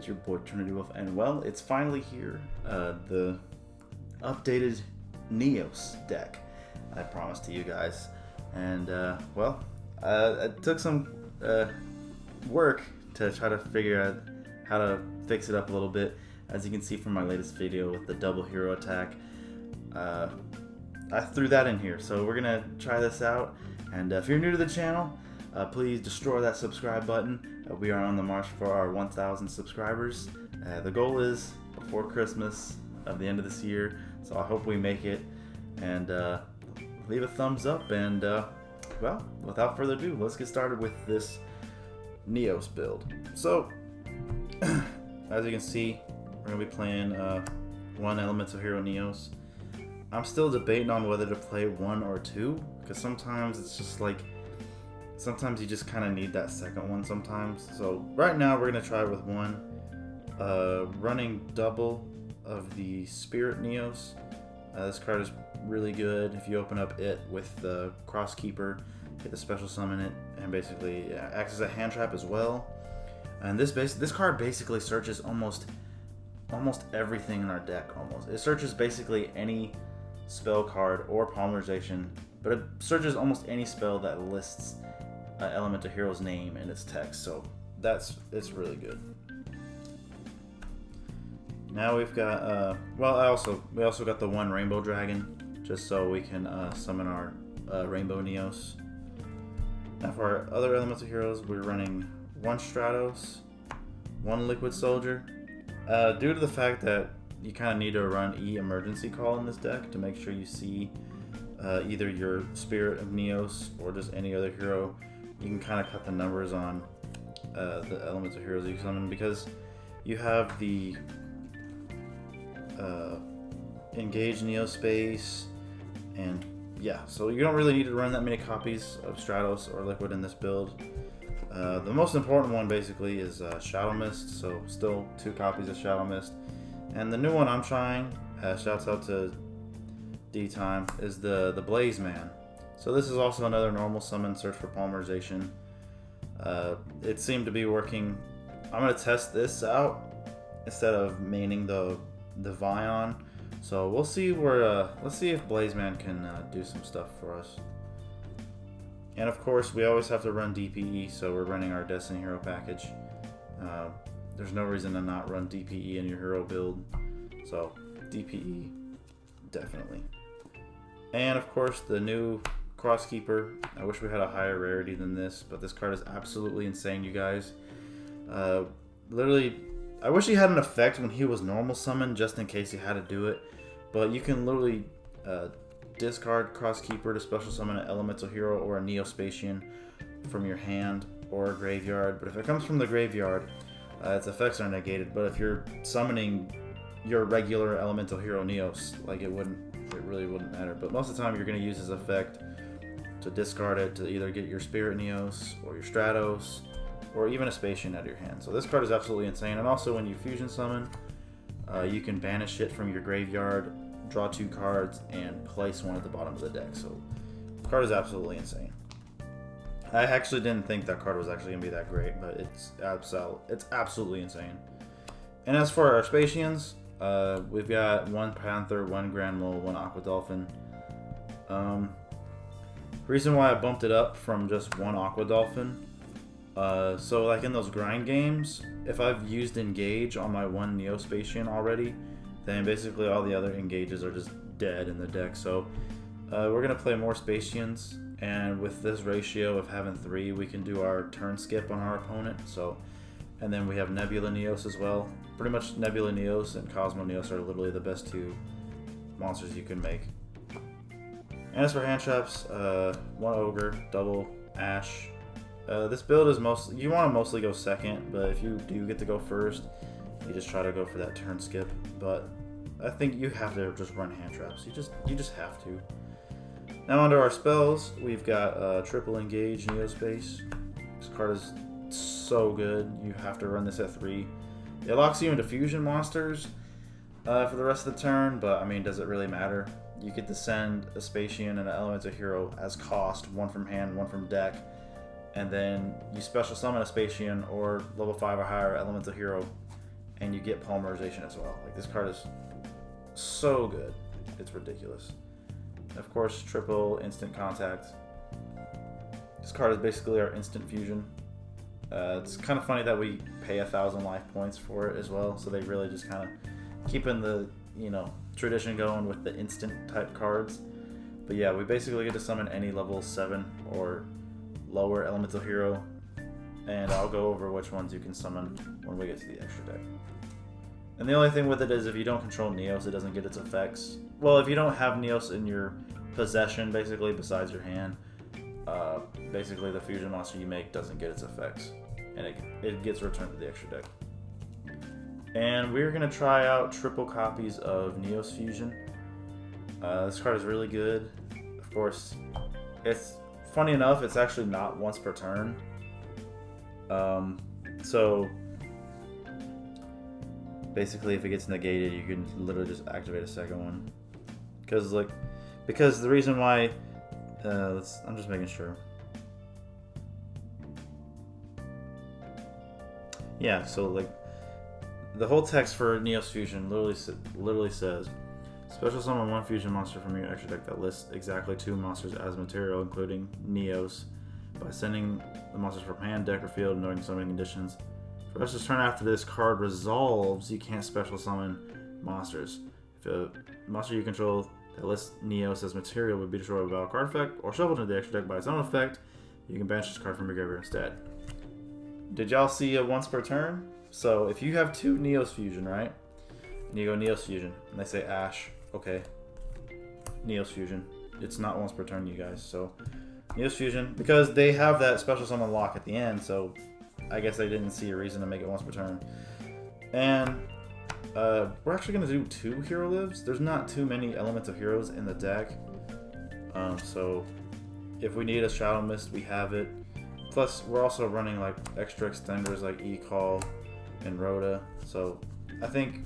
It's your boy Trinity Wolf, and well, it's finally here. The updated NEOS deck I promised to you guys. And it took some work to try to figure out how to fix it up a little bit. As you can see from my latest video with the double hero attack, I threw that in here. So we're gonna try this out. And if you're new to the channel, please destroy that subscribe button. We are on the march for our 1,000 subscribers. The goal is before Christmas of the end of this year, so I hope we make it. And leave a thumbs up. And well, without further ado, let's get started with this NEOS build. So, as you can see, we're gonna be playing one Elemental Hero NEOS. I'm still debating on whether to play one or two, because sometimes it's just like, sometimes you just kind of need that second one sometimes. So right now we're going to try it with one. Running double of the Spirit NEOS. This card is really good. If you open up it with the Cross Keeper, hit the special summon it, and basically acts as a hand trap as well. And this card basically searches almost everything in our deck. It searches basically any spell card or polymerization, but it searches almost any spell that lists Elemental Hero's name in its text, so it's really good. Now we've got we also got the one Rainbow Dragon, just so we can summon our Rainbow NEOS. Now for our other Elemental Heroes, we're running one Stratos, one Liquid Soldier. Due to the fact that you kind of need to run emergency call in this deck to make sure you see either your Spirit of NEOS or just any other hero, you can kind of cut the numbers on the Elemental Heroes you summon, because you have the Engage NEOS space, and yeah, so you don't really need to run that many copies of Stratos or Liquid in this build. The most important one basically is Shadow Mist, so still 2 copies of Shadow Mist. And the new one I'm trying, shouts out to D-Time, is the Blaze Man. So this is also another normal summon, search for polymerization. It seemed to be working. I'm going to test this out instead of maining the Vion. So we'll see where, let's see if Blaze Man can do some stuff for us. And of course, we always have to run DPE, so we're running our Destiny Hero package. There's no reason to not run DPE in your hero build, so DPE, definitely. And of course, the new Cross Keeper. I wish we had a higher rarity than this, but this card is absolutely insane, you guys. Literally, I wish he had an effect when he was normal summon, just in case you had to do it. But you can literally discard Cross Keeper to special summon an Elemental Hero or a Neospatian from your hand or graveyard. But if it comes from the graveyard, its effects are negated. But if you're summoning your regular Elemental Hero NEOS, like it really wouldn't matter. But most of the time you're going to use his effect to discard it to either get your Spirit NEOS or your Stratos or even a Spatian out of your hand. So this card is absolutely insane. And also when you fusion summon, you can banish it from your graveyard, draw 2 cards, and place one at the bottom of the deck. So the card is absolutely insane. I actually didn't think that card was actually going to be that great, but it's absolutely insane. And as for our Spatians, we've got 1 Panther, 1 Grand Mole, 1 Aqua Dolphin. Reason why I bumped it up from just 1 Aqua Dolphin, so like in those grind games, if I've used Engage on my 1 Neospatian already, then basically all the other Engages are just dead in the deck. So we're going to play more Spatians. And with this ratio of having 3, we can do our turn skip on our opponent. So, and then we have Nebula NEOS as well. Pretty much Nebula NEOS and Cosmo NEOS are literally the best 2 monsters you can make. And as for hand traps, 1 Ogre, double Ash. This build is you want to mostly go second, but if you do get to go first, you just try to go for that turn skip. But I think you have to just run hand traps. You just have to. Now under our spells, we've got triple Engage Neospace. This card is so good. You have to run this at 3. It locks you into fusion monsters for the rest of the turn, but I mean, does it really matter? You get to send a Spatian and an Elemental Hero as cost, 1 from hand, 1 from deck, and then you special summon a Spatian or level 5 or higher Elemental Hero and you get polymerization as well. Like, this card is so good, it's ridiculous. And of course, triple instant contact. This card is basically our instant fusion. It's kind of funny that we pay 1,000 life points for it as well, so they really just kind of keeping the, you know, tradition going with the instant type cards. But yeah, we basically get to summon any level 7 or lower elemental hero, and I'll go over which ones you can summon when we get to the extra deck. And the only thing with it is if you don't control NEOS, it doesn't get its effects. Well, if you don't have NEOS in your possession, basically, besides your hand, basically the fusion monster you make doesn't get its effects, and it gets returned to the extra deck. And we're going to try out triple copies of NEOS Fusion. This card is really good. Of course, it's funny enough, it's actually not once per turn. So basically, if it gets negated, you can literally just activate a second one. Because the reason why, I'm just making sure. Yeah, so like the whole text for NEOS Fusion literally says, special summon one fusion monster from your extra deck that lists exactly 2 monsters as material, including NEOS, by sending the monsters from hand, deck, or field, knowing summoning conditions. For the rest of the turn after this card resolves, you can't special summon monsters. If a monster you control that lists NEOS as material would be destroyed by a card effect or shuffled into the extra deck by its own effect, you can banish this card from your graveyard instead. Did y'all see a once per turn? So if you have 2 NEOS Fusion, right? And you go NEOS Fusion, and they say Ash, okay. NEOS Fusion. It's not once per turn, you guys. So NEOS Fusion, because they have that special summon lock at the end, so I guess they didn't see a reason to make it once per turn. And we're actually going to do 2 hero lives. There's not too many elemental heroes in the deck. So if we need a Shadow Mist, we have it. Plus, we're also running like extra extenders like E-Call and Rhoda. So I think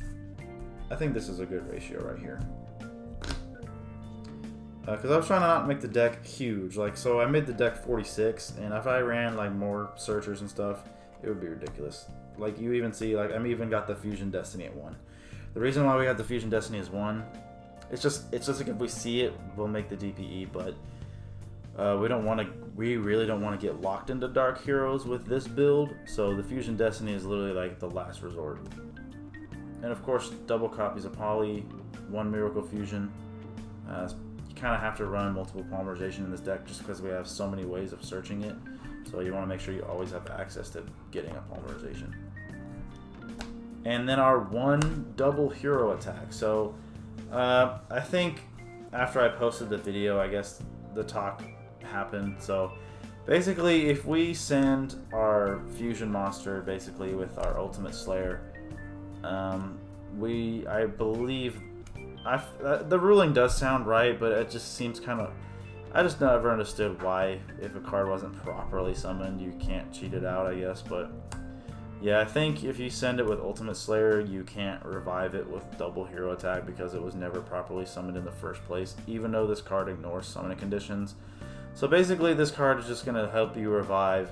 this is a good ratio right here. Because I was trying to not make the deck huge. Like, so I made the deck 46, and if I ran like more searchers and stuff, it would be ridiculous. Like, you even see, like, I even got the Fusion Destiny at 1. The reason why we got the Fusion Destiny as 1, it's just like if we see it, we'll make the DPE, but we really don't want to get locked into Dark Heroes with this build, so the Fusion Destiny is literally like the last resort. And of course, double copies of Poly, 1 Miracle Fusion. You kind of have to run multiple polymerization in this deck just because we have so many ways of searching it. So you want to make sure you always have access to getting a polymerization. And then our 1 double hero attack. So I think after I posted the video, I guess the talk happened. So basically, if we send our fusion monster basically with our Ultimate Slayer, I believe the ruling does sound right, but it just seems kind of, I just never understood why, if a card wasn't properly summoned, you can't cheat it out, I guess. But yeah, I think if you send it with Ultimate Slayer, you can't revive it with double hero attack because it was never properly summoned in the first place, even though this card ignores summoning conditions. So basically, this card is just going to help you revive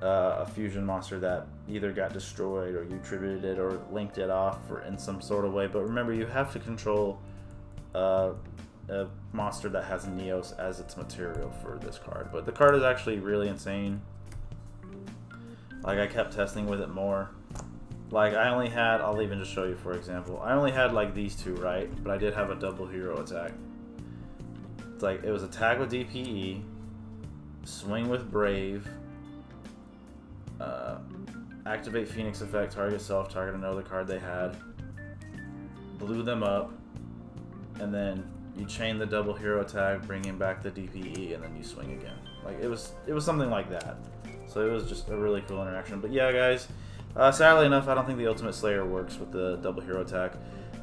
a fusion monster that either got destroyed or you tributed it or linked it off in some sort of way. But remember, you have to control a monster that has NEOS as its material for this card. But the card is actually really insane. Like, I kept testing with it more. Like, I only had, I'll even just show you for example, I only had like these 2, right? But I did have a double hero attack. It's like, it was attack with DPE, swing with Brave, activate Phoenix effect, target self, target another card they had, blew them up, and then you chain the double hero attack, bringing back the DPE, and then you swing again. Like, it was something like that. So it was just a really cool interaction. But yeah, guys, sadly enough, I don't think the Ultimate Slayer works with the double hero attack,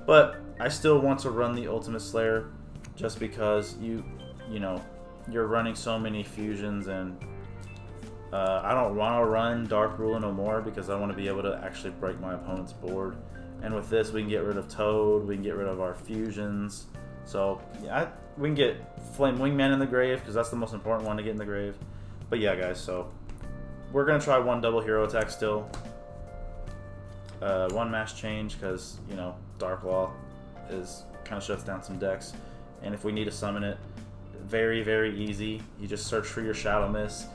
but I still want to run the Ultimate Slayer just because you know, you're running so many fusions, and I don't want to run Dark Ruler no more because I want to be able to actually break my opponent's board. And with this, we can get rid of Toad, we can get rid of our fusions. So yeah, we can get Flame Wingman in the grave because that's the most important one to get in the grave. But yeah, guys, so we're gonna try 1 double hero attack still. one mass change because, you know, Dark Law is kind of shuts down some decks. And if we need to summon it, very, very easy. You just search for your Shadow Mist.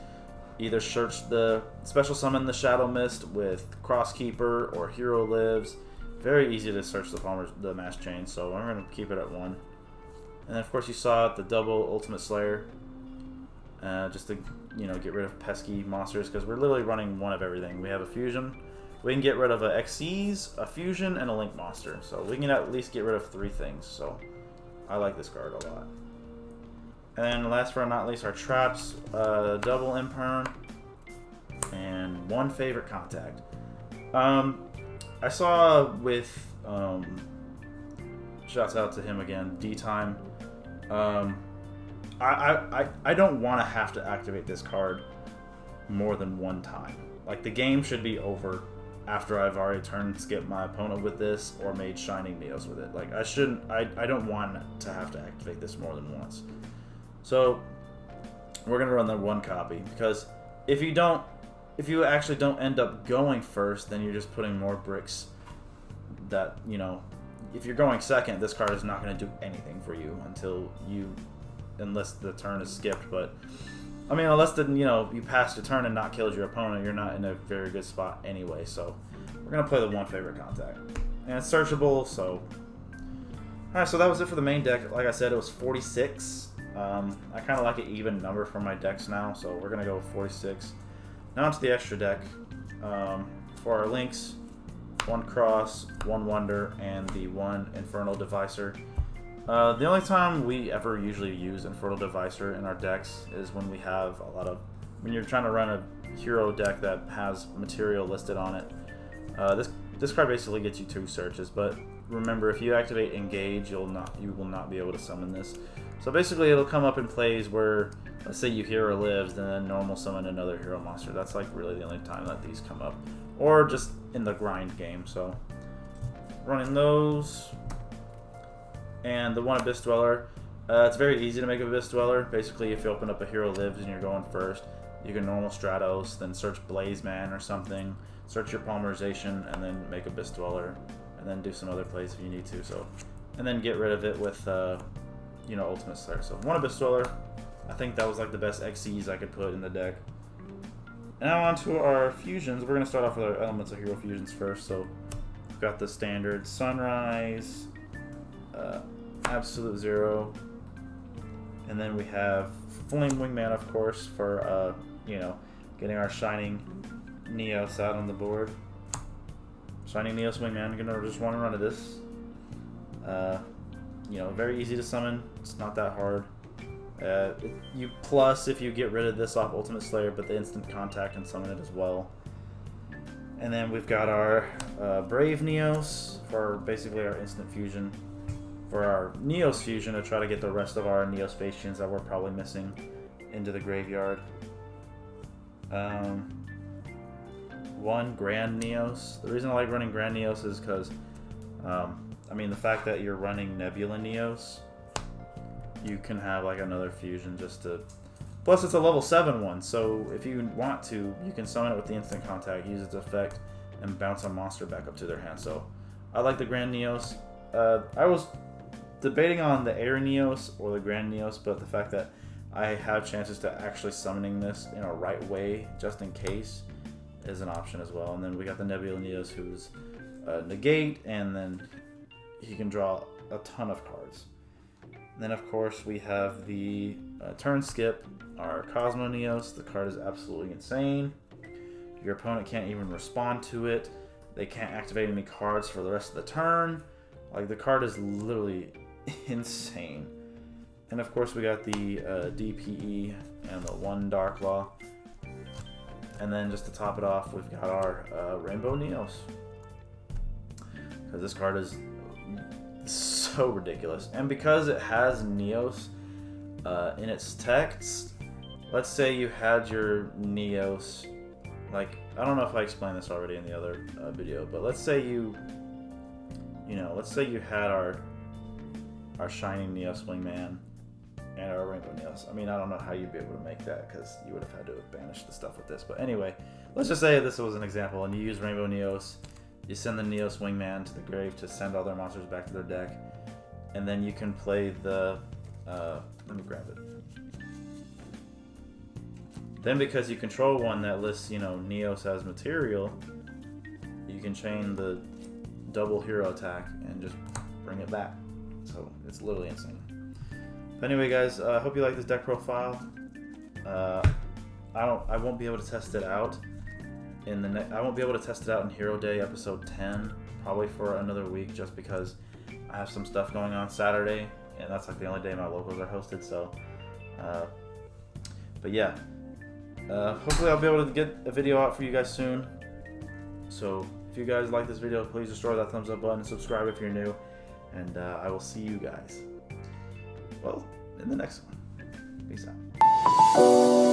Either search the special summon the Shadow Mist with Crosskeeper or Hero Lives. Very easy to search the mass chain, so I'm going to keep it at 1. And then of course you saw the double Ultimate Slayer, just to, you know, get rid of pesky monsters, because we're literally running one of everything. We have a fusion, we can get rid of a Xyz, a fusion, and a Link monster, so we can at least get rid of 3 things. So I like this card a lot. And then last but not least, our traps, double Imperm, and 1 favorite contact. I saw with, shouts out to him again, D-Time. I don't want to have to activate this card more than 1 time. Like, the game should be over after I've already turn skipped my opponent with this or made Shining NEOS with it. Like, I don't want to have to activate this more than once. So we're gonna run the 1 copy, because if you actually don't end up going first, then you're just putting more bricks that, you know, if you're going second, this card is not going to do anything for you unless the turn is skipped. But I mean, unless you pass your turn and not killed your opponent, you're not in a very good spot anyway. So we're gonna play the 1 favorite contact, and it's searchable. So alright, so that was it for the main deck. Like I said, it was 46. I kind of like an even number for my decks now, so we're gonna go with 46. Now onto the extra deck. For our links, 1 Cross, 1 Wonder, and the 1 Infernal Devicer. The only time we ever usually use Infernal Devicer in our decks is when we have when you're trying to run a hero deck that has material listed on it. This card basically gets you 2 searches, but remember, if you activate Engage, you will not be able to summon this. So basically, it'll come up in plays where, let's say you Hero Lives, and then normal summon another hero monster. That's like really the only time that these come up, or just in the grind game. So running those, and the 1 Abyss Dweller. It's very easy to make Abyss Dweller. Basically, if you open up a Hero Lives and you're going first, you can normal Stratos, then search Blaze Man or something, search your Polymerization, and then make Abyss Dweller, and then do some other plays if you need to. So, and then get rid of it with Ultimate Slayer. So 1 Abyss Dweller. I think that was like the best Xyz I could put in the deck. And now on to our fusions. We're going to start off with our Elements of Hero fusions first. So we've got the standard Sunrise, Absolute Zero, and then we have Flame Wingman, of course, for getting our Shining NEOS out on the board. Shining NEOS Wingman. You're gonna just want to run to this. Very easy to summon. It's not that hard. If you get rid of this off Ultimate Slayer, but the instant contact and summon it as well. And then we've got our Brave NEOS for basically our instant fusion. For our NEOS fusion, to try to get the rest of our NEOS Spacians that we're probably missing into the graveyard. 1 Grand NEOS. The reason I like running Grand NEOS is because, the fact that you're running Nebula NEOS, you can have like another fusion just to. Plus, it's a level 7 one, so if you want to, you can summon it with the instant contact, use its effect, and bounce a monster back up to their hand. So, I like the Grand NEOS. I was debating on the Air NEOS or the Grand NEOS, but the fact that I have chances to actually summoning this in a right way, just in case, is an option as well. And then we got the Nebula NEOS, who's negate, and then he can draw a ton of cards. And then of course we have the turn skip, our Cosmo NEOS. The card is absolutely insane. Your opponent can't even respond to it. They can't activate any cards for the rest of the turn. Like, the card is literally insane. And of course we got the DPE and the 1 Dark Law. And then just to top it off, we've got our Rainbow NEOS. Because this card is so ridiculous. And because it has NEOS in its text, let's say you had your NEOS, like, I don't know if I explained this already in the other video, but let's say let's say you had our Shining NEOS Wingman and our Rainbow NEOS. I don't know how you'd be able to make that, because you would have had to banish the stuff with this. But anyway, let's just say this was an example, and you use Rainbow NEOS, you send the NEOS wingman to the grave to send all their monsters back to their deck, and then you can play the. Let me grab it. Then, because you control one that lists, NEOS as material, you can chain the double hero attack and just bring it back. So it's literally insane. But anyway, guys, I hope you like this deck profile. I won't be able to test it out I won't be able to test it out in Hero Day episode 10, probably for another week, just because I have some stuff going on Saturday, and that's like the only day my locals are hosted. So, but yeah, hopefully I'll be able to get a video out for you guys soon. So if you guys like this video, please destroy that thumbs up button, subscribe if you're new, and I will see you guys, well, in the next one. Peace out.